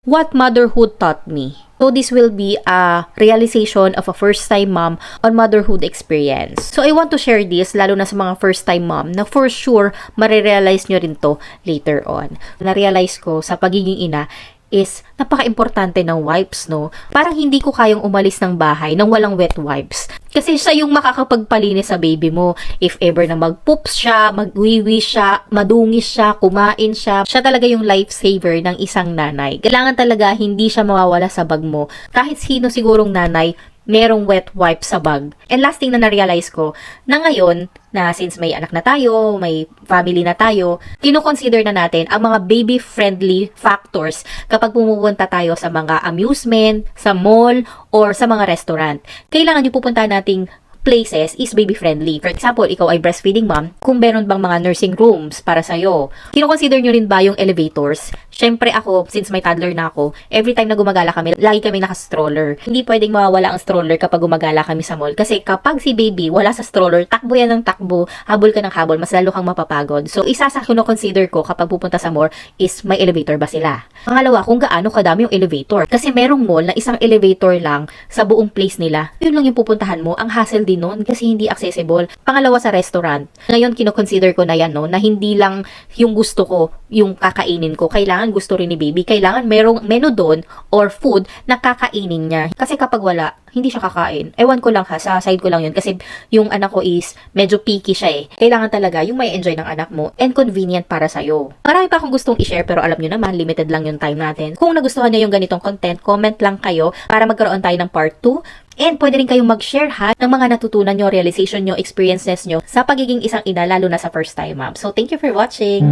What motherhood taught me. So this will be a realization of a first-time mom on motherhood experience. So I want to share this lalo na sa mga first-time mom na for sure marirealize nyo rin to later on. Na-realize ko sa pagiging ina is napaka-importante ng wipes, no? Parang hindi ko kayang umalis ng bahay nang walang wet wipes. Kasi siya yung makakapagpalinis sa baby mo. If ever na mag-poops siya, mag-wiwi siya, madungis siya, kumain siya, siya talaga yung lifesaver ng isang nanay. Kailangan talaga hindi siya mawawala sa bag mo. Kahit sino sigurong nanay, merong wet wipes sa bag. And last thing na na-realize ko, na ngayon, na since may anak na tayo, may family na tayo, kino-consider na natin ang mga baby-friendly factors kapag pumupunta tayo sa mga amusement, sa mall, or sa mga restaurant. Kailangan yung pupunta nating places is baby-friendly. For example, ikaw ay breastfeeding mom, kung meron bang mga nursing rooms para sa'yo. Kino-consider nyo rin ba yung elevators? Syempre ako, since may toddler na ako, every time na gumagala kami, lagi kami naka-stroller. Hindi pwedeng mawawala ang stroller kapag gumagala kami sa mall. Kasi kapag si baby wala sa stroller, takbo yan ng takbo, habol ka ng habol, mas lalo kang mapapagod. So, isa sa kino-consider ko kapag pupunta sa mall is may elevator ba sila? Pangalawa, kung gaano kadami yung elevator. Kasi merong mall na isang elevator lang sa buong place nila. Yun lang yung pupuntahan mo. Ang hassle din nun kasi hindi accessible. Pangalawa sa restaurant. Ngayon, kino-consider ko na yan, no, na hindi lang yung gusto ko, yung kakainin ko. Kailangan gusto rin ni baby. Kailangan merong menu doon or food na kakainin niya. Kasi kapag wala, hindi siya kakain. Ewan ko lang ha, sa side ko lang yun. Kasi yung anak ko is medyo picky siya eh. Kailangan talaga yung may enjoy ng anak mo and convenient para sa'yo. Marami pa akong gustong i-share pero alam nyo naman, limited lang yung time natin. Kung nagustuhan nyo yung ganitong content, comment lang kayo para magkaroon tayo ng part 2. And pwede rin kayong mag-share ha ng mga natutunan nyo, realization nyo, experiences nyo sa pagiging isang ina lalo na sa first time mom. So thank you for watching!